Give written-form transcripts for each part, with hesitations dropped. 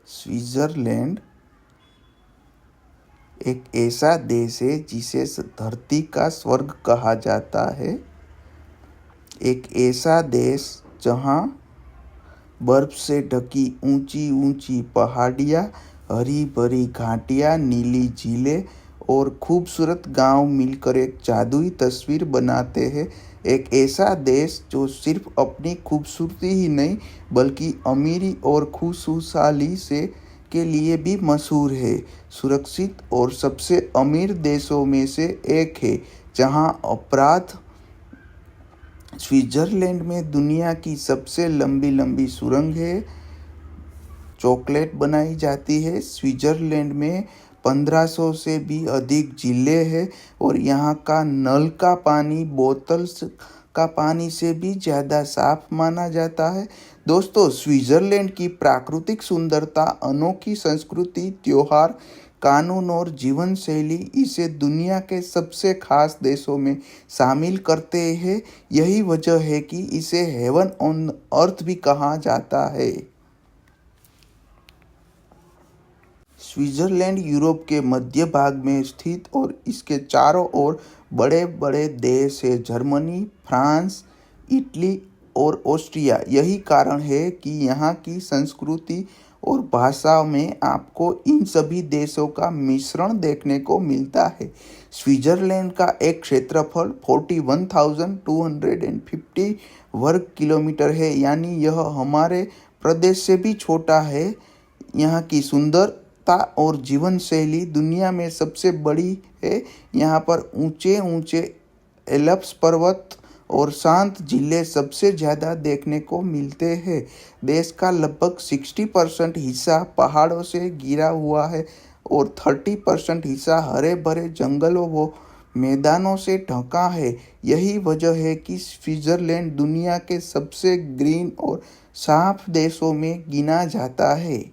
Switzerland एक ऐसा देश है जिसे धरती का स्वर्ग कहा जाता है। एक ऐसा देश जहाँ बर्फ से ढकी ऊंची ऊंची पहाड़ियाँ, हरी भरी घाटियाँ, नीली झीलें और खूबसूरत गांव मिलकर एक जादुई तस्वीर बनाते हैं। एक ऐसा देश जो सिर्फ अपनी खूबसूरती ही नहीं बल्कि अमीरी और खुशहाली से के लिए भी मशहूर है। सुरक्षित और सबसे अमीर देशों में से एक है जहां अपराध स्विट्जरलैंड में दुनिया की सबसे लंबी लंबी सुरंग है। चॉकलेट बनाई जाती है। स्विट्जरलैंड में 1500 से भी अधिक झीलें हैं और यहाँ का नल का पानी बोतल का पानी से भी ज़्यादा साफ माना जाता है। दोस्तों, स्विट्जरलैंड की प्राकृतिक सुंदरता, अनोखी संस्कृति, त्योहार, कानून और जीवन शैली इसे दुनिया के सबसे खास देशों में शामिल करते हैं। यही वजह है कि इसे हेवन ऑन अर्थ भी कहा जाता है। स्विट्जरलैंड यूरोप के मध्य भाग में स्थित और इसके चारों ओर बड़े बड़े देश हैं, जर्मनी, फ्रांस, इटली और ऑस्ट्रिया। यही कारण है कि यहाँ की संस्कृति और भाषा में आपको इन सभी देशों का मिश्रण देखने को मिलता है। स्विट्जरलैंड का एक क्षेत्रफल 41,250 वर्ग किलोमीटर है, यानी यह हमारे प्रदेश से भी छोटा है। यहाँ की सुंदरता और जीवन शैली दुनिया में सबसे बड़ी है। यहाँ पर ऊंचे ऊंचे एल्प्स पर्वत और शांत झीलें सबसे ज़्यादा देखने को मिलते हैं। देश का लगभग 60% हिस्सा पहाड़ों से घिरा हुआ है और 30% हिस्सा हरे भरे जंगलों व मैदानों से ढका है। यही वजह है कि स्विट्जरलैंड दुनिया के सबसे ग्रीन और साफ देशों में गिना जाता है।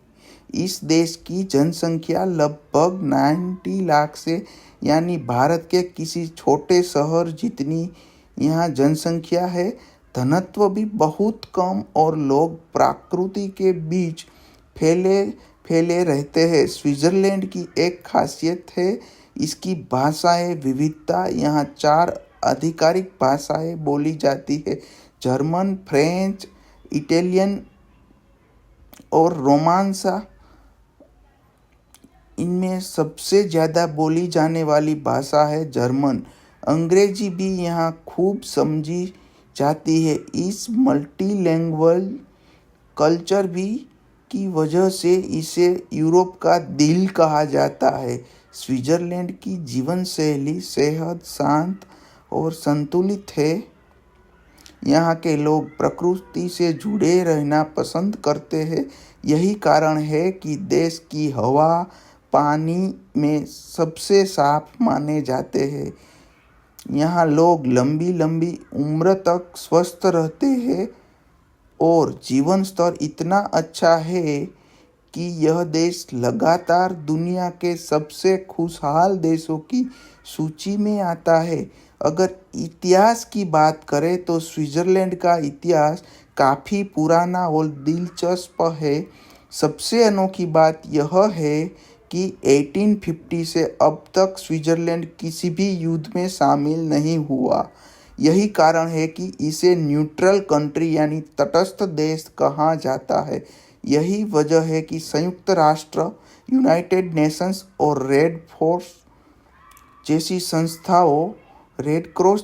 इस देश की जनसंख्या लगभग 90 लाख से, यानी भारत के किसी छोटे शहर जितनी यहाँ जनसंख्या है। घनत्व भी बहुत कम और लोग प्रकृति के बीच फैले रहते हैं। स्विट्जरलैंड की एक खासियत है इसकी भाषाएं विविधता। यहाँ 4 आधिकारिक भाषाएं बोली जाती है, जर्मन, फ्रेंच, इटालियन और रोमांसा। इनमें सबसे ज़्यादा बोली जाने वाली भाषा है जर्मन। अंग्रेजी भी यहाँ खूब समझी जाती है। इस मल्टीलैंग्वेज कल्चर भी की वजह से इसे यूरोप का दिल कहा जाता है। स्विट्जरलैंड की जीवन शैली सेहत, शांत और संतुलित है। यहाँ के लोग प्रकृति से जुड़े रहना पसंद करते हैं। यही कारण है कि देश की हवा पानी में सबसे साफ माने जाते हैं। यहाँ लोग लंबी लंबी उम्र तक स्वस्थ रहते हैं और जीवन स्तर इतना अच्छा है कि यह देश लगातार दुनिया के सबसे खुशहाल देशों की सूची में आता है। अगर इतिहास की बात करें तो स्विट्जरलैंड का इतिहास काफ़ी पुराना और दिलचस्प है। सबसे अनोखी बात यह है कि 1850 से अब तक स्विट्जरलैंड किसी भी युद्ध में शामिल नहीं हुआ। यही कारण है कि इसे न्यूट्रल कंट्री यानी तटस्थ देश कहा जाता है। यही वजह है कि संयुक्त राष्ट्र, यूनाइटेड नेशंस और रेड क्रॉस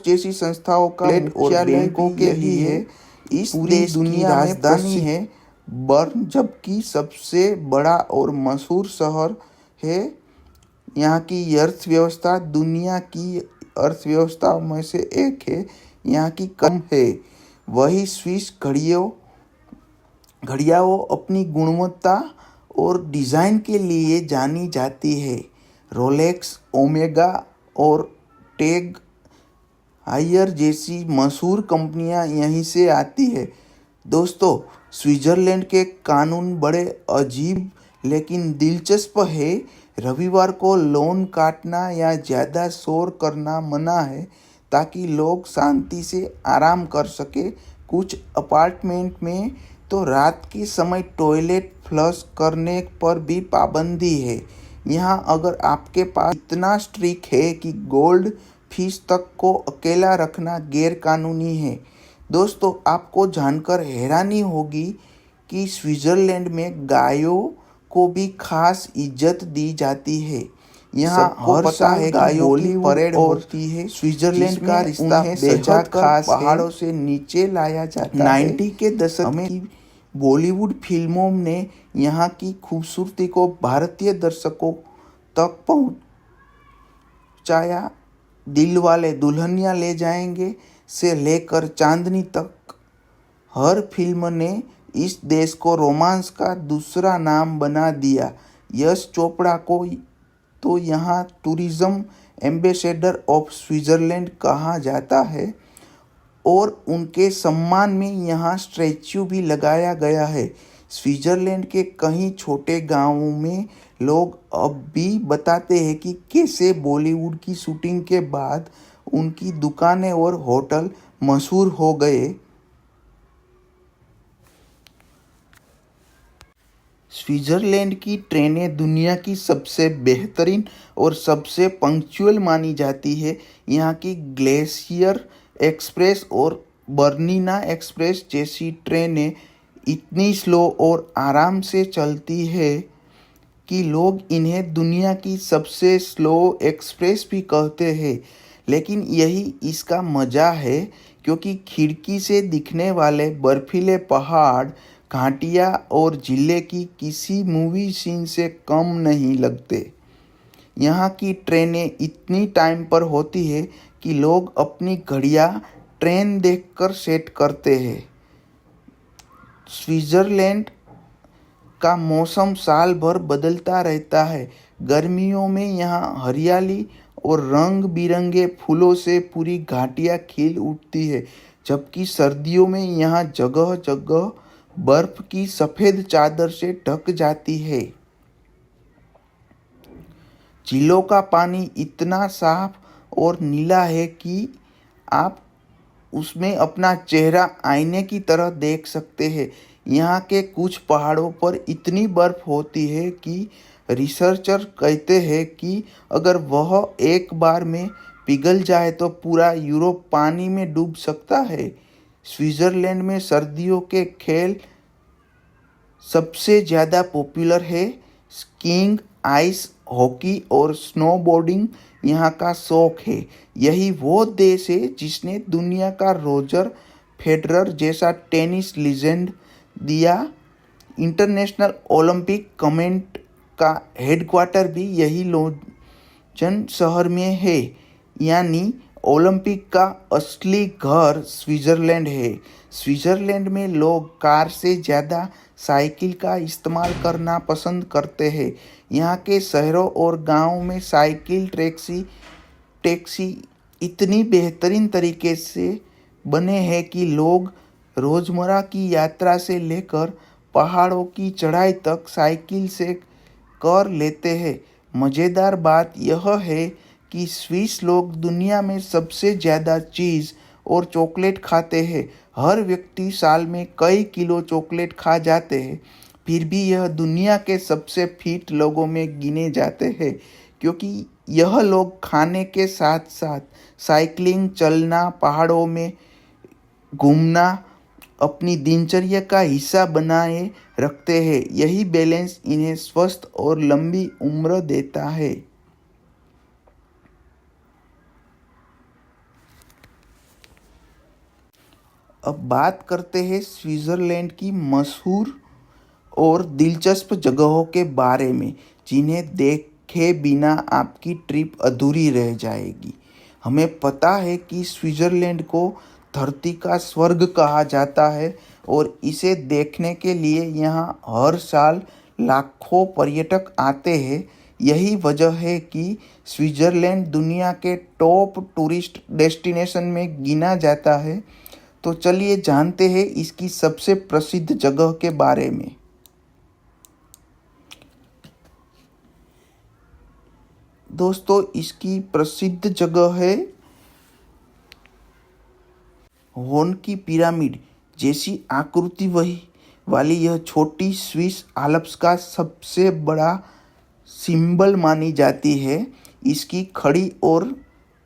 जैसी संस्थाओं का मुख्यालय के लिए इस पूरी दुनिया की राजधानी है बर्न, जबकि सबसे बड़ा और मशहूर शहर है। यहाँ की अर्थव्यवस्था दुनिया की अर्थव्यवस्थाओं में से एक है। यहाँ की कम है। वही स्विस घड़ियाँ अपनी गुणवत्ता और डिज़ाइन के लिए जानी जाती है। रोलेक्स, ओमेगा और टैग हायर जैसी मशहूर कंपनियां यहीं से आती है। दोस्तों, स्विट्जरलैंड के कानून बड़े अजीब लेकिन दिलचस्प है। रविवार को लॉन काटना या ज़्यादा शोर करना मना है ताकि लोग शांति से आराम कर सके। कुछ अपार्टमेंट में तो दोस्तों रात के समय टॉयलेट फ्लश करने पर भी पाबंदी है। यहाँ अगर आपके पास इतना स्ट्रिक्ट है कि गोल्ड फिश तक को अकेला रखना गैरकानूनी है। दोस्तों आपको जानकर हैरानी होगी कि स्विट्जरलैंड में गायों को भी खास इज्जत दी जाती है। यहाँ हर साल गायों की परेड होती है। स्विट्जरलैंड का रिश्ता बेहद खास पहाड़ों से नीचे लाया जाता है। 90 के दशक की बॉलीवुड फिल्मों ने यहाँ की खूबसूरती को भारतीय दर्शकों तक पहुँचाया। दिलवाले दुल्हनिया ले जाएंगे से लेकर चांदनी तक हर फिल्म ने इस देश को रोमांस का दूसरा नाम बना दिया। यश चोपड़ा को तो यहाँ टूरिज्म एम्बेसडर ऑफ स्विट्जरलैंड कहा जाता है और उनके सम्मान में यहाँ स्टैच्यू भी लगाया गया है। स्विट्जरलैंड के कई छोटे गांवों में लोग अब भी बताते हैं कि कैसे बॉलीवुड की शूटिंग के बाद उनकी दुकानें और होटल मशहूर हो गए। स्विट्जरलैंड की ट्रेनें दुनिया की सबसे बेहतरीन और सबसे पंक्चुअल मानी जाती है। यहाँ की ग्लेशियर एक्सप्रेस और बर्निना एक्सप्रेस जैसी ट्रेनें इतनी स्लो और आराम से चलती है कि लोग इन्हें दुनिया की सबसे स्लो एक्सप्रेस भी कहते हैं। लेकिन यही इसका मज़ा है क्योंकि खिड़की से दिखने वाले बर्फीले पहाड़, घाटियाँ और जिले की किसी मूवी सीन से कम नहीं लगते। यहाँ की ट्रेनें इतनी टाइम पर होती है कि लोग अपनी घड़ियाँ ट्रेन देखकर सेट करते हैं। स्विट्जरलैंड का मौसम साल भर बदलता रहता है। गर्मियों में यहाँ हरियाली और रंग बिरंगे फूलों से पूरी घाटियाँ खिल उठती है, जबकि सर्दियों में यहाँ जगह जगह बर्फ की सफ़ेद चादर से ढक जाती है। झीलों का पानी इतना साफ और नीला है कि आप उसमें अपना चेहरा आईने की तरह देख सकते हैं। यहाँ के कुछ पहाड़ों पर इतनी बर्फ होती है कि रिसर्चर कहते हैं कि अगर वह एक बार में पिघल जाए तो पूरा यूरोप पानी में डूब सकता है। स्विट्जरलैंड में सर्दियों के खेल सबसे ज़्यादा पॉपुलर है। स्कीइंग, आइस हॉकी और स्नोबोर्डिंग यहाँ का शौक है। यही वो देश है जिसने दुनिया का रोजर फेडरर जैसा टेनिस लीजेंड दिया। इंटरनेशनल ओलंपिक कमेटी का हेडक्वार्टर भी यही लोजन शहर में है, यानी ओलंपिक का असली घर स्विट्जरलैंड है। स्विट्जरलैंड में लोग कार से ज़्यादा साइकिल का इस्तेमाल करना पसंद करते हैं। यहाँ के शहरों और गांवों में साइकिल टैक्सी इतनी बेहतरीन तरीके से बने हैं कि लोग रोज़मर्रा की यात्रा से लेकर पहाड़ों की चढ़ाई तक साइकिल से कर लेते हैं। मज़ेदार बात यह है कि स्विस लोग दुनिया में सबसे ज़्यादा चीज़ और चॉकलेट खाते हैं। हर व्यक्ति साल में कई किलो चॉकलेट खा जाते हैं, फिर भी यह दुनिया के सबसे फिट लोगों में गिने जाते हैं, क्योंकि यह लोग खाने के साथ साथ साइकिलिंग, चलना, पहाड़ों में घूमना अपनी दिनचर्या का हिस्सा बनाए रखते हैं। यही बैलेंस इन्हें स्वस्थ और लंबी उम्र देता है। अब बात करते हैं स्विट्ज़रलैंड की मशहूर और दिलचस्प जगहों के बारे में, जिन्हें देखे बिना आपकी ट्रिप अधूरी रह जाएगी। हमें पता है कि स्विट्ज़रलैंड को धरती का स्वर्ग कहा जाता है और इसे देखने के लिए यहाँ हर साल लाखों पर्यटक आते हैं। यही वजह है कि स्विट्ज़रलैंड दुनिया के टॉप टूरिस्ट डेस्टिनेशन में गिना जाता है। तो चलिए जानते हैं इसकी सबसे प्रसिद्ध जगह के बारे में। दोस्तों इसकी प्रसिद्ध जगह है होर्न की पिरामिड जैसी आकृति वाली यह छोटी स्विस आल्प्स का सबसे बड़ा सिंबल मानी जाती है। इसकी खड़ी और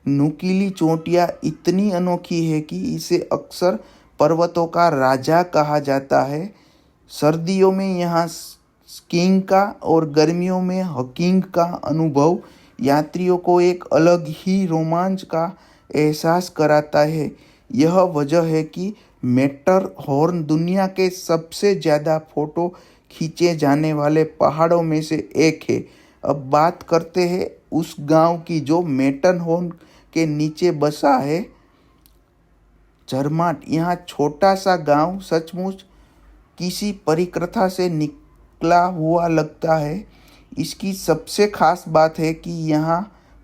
नुकीली चोटियाँ इतनी अनोखी है कि इसे अक्सर पर्वतों का राजा कहा जाता है। सर्दियों में यहाँ स्कीइंग का और गर्मियों में हकिंग का अनुभव यात्रियों को एक अलग ही रोमांच का एहसास कराता है। यह वजह है कि मैटरहॉर्न दुनिया के सबसे ज़्यादा फोटो खींचे जाने वाले पहाड़ों में से एक है। अब बात करते हैं उस गांव की जो मैटरहॉर्न के नीचे बसा है, झरमाट। यहाँ छोटा सा गांव सचमुच किसी परिकथा से निकला हुआ लगता है। इसकी सबसे खास बात है कि यहाँ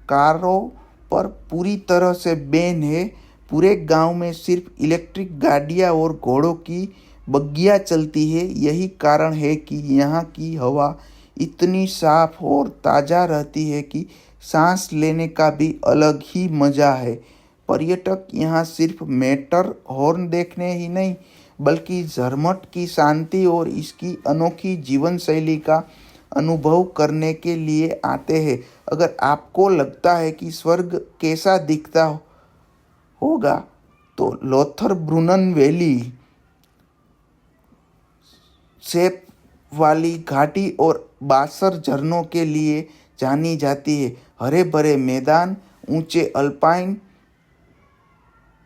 कारों पर पूरी तरह से बैन है। पूरे गांव में सिर्फ इलेक्ट्रिक गाड़ियाँ और घोड़ों की बग्गियाँ चलती है। यही कारण है कि यहाँ की हवा इतनी साफ और ताज़ा रहती है कि सांस लेने का भी अलग ही मज़ा है। पर्यटक यहाँ सिर्फ मैटरहॉर्न देखने ही नहीं बल्कि झरमट की शांति और इसकी अनोखी जीवन शैली का अनुभव करने के लिए आते हैं। अगर आपको लगता है कि स्वर्ग कैसा दिखता होगा तो लोथरब्रुनन वैली, सेप वाली घाटी और बासर झरनों के लिए जानी जाती है। हरे भरे मैदान, ऊंचे अल्पाइन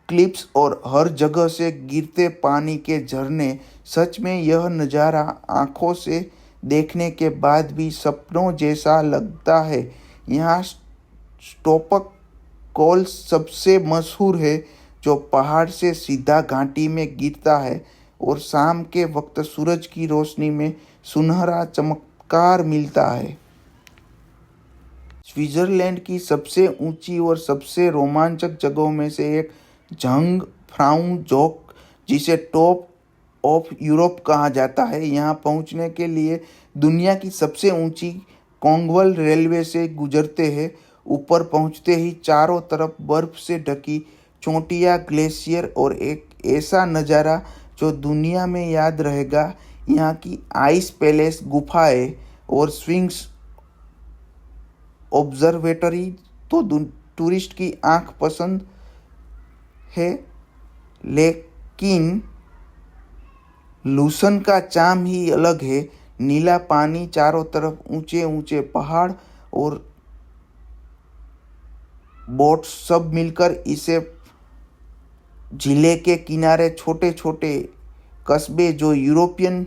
क्लिप्स और हर जगह से गिरते पानी के झरने, सच में यह नज़ारा आंखों से देखने के बाद भी सपनों जैसा लगता है। यहाँ स्टोपक कॉल सबसे मशहूर है जो पहाड़ से सीधा घाटी में गिरता है और शाम के वक्त सूरज की रोशनी में सुनहरा चमत्कार मिलता है। स्विट्जरलैंड की सबसे ऊंची और सबसे रोमांचक जगहों में से एक जंग फ्राउ जोक, जिसे टॉप ऑफ यूरोप कहा जाता है। यहाँ पहुँचने के लिए दुनिया की सबसे ऊंची कोंगवल रेलवे से गुजरते हैं। ऊपर पहुँचते ही चारों तरफ बर्फ से ढकी चोटियाँ, ग्लेशियर और एक ऐसा नज़ारा जो दुनिया में याद रहेगा। यहाँ की आइस पैलेस गुफाएं और स्विंग्स ऑब्जर्वेटरी तो टूरिस्ट की आंख पसंद है, लेकिन लूसन का चार्म ही अलग है। नीला पानी, चारों तरफ ऊंचे ऊंचे पहाड़ और बोट सब मिलकर इसे झीले के किनारे छोटे छोटे कस्बे जो यूरोपियन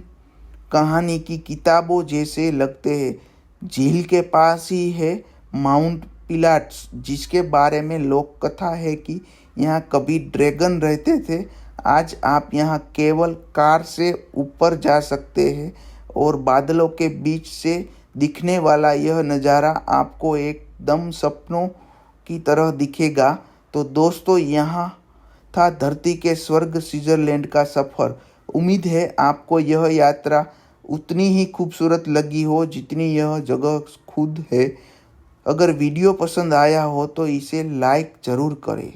कहानी की किताबों जैसे लगते हैं। झील के पास ही है माउंट पिलाट्स, जिसके बारे में लोक कथा है कि यहाँ कभी ड्रैगन रहते थे। आज आप यहाँ केवल कार से ऊपर जा सकते हैं और बादलों के बीच से दिखने वाला यह नज़ारा आपको एकदम सपनों की तरह दिखेगा। तो दोस्तों, यहाँ था धरती के स्वर्ग स्विट्जरलैंड का सफ़र। उम्मीद है आपको यह यात्रा उतनी ही खूबसूरत लगी हो जितनी यह जगह खुद है। अगर वीडियो पसंद आया हो तो इसे लाइक ज़रूर करें।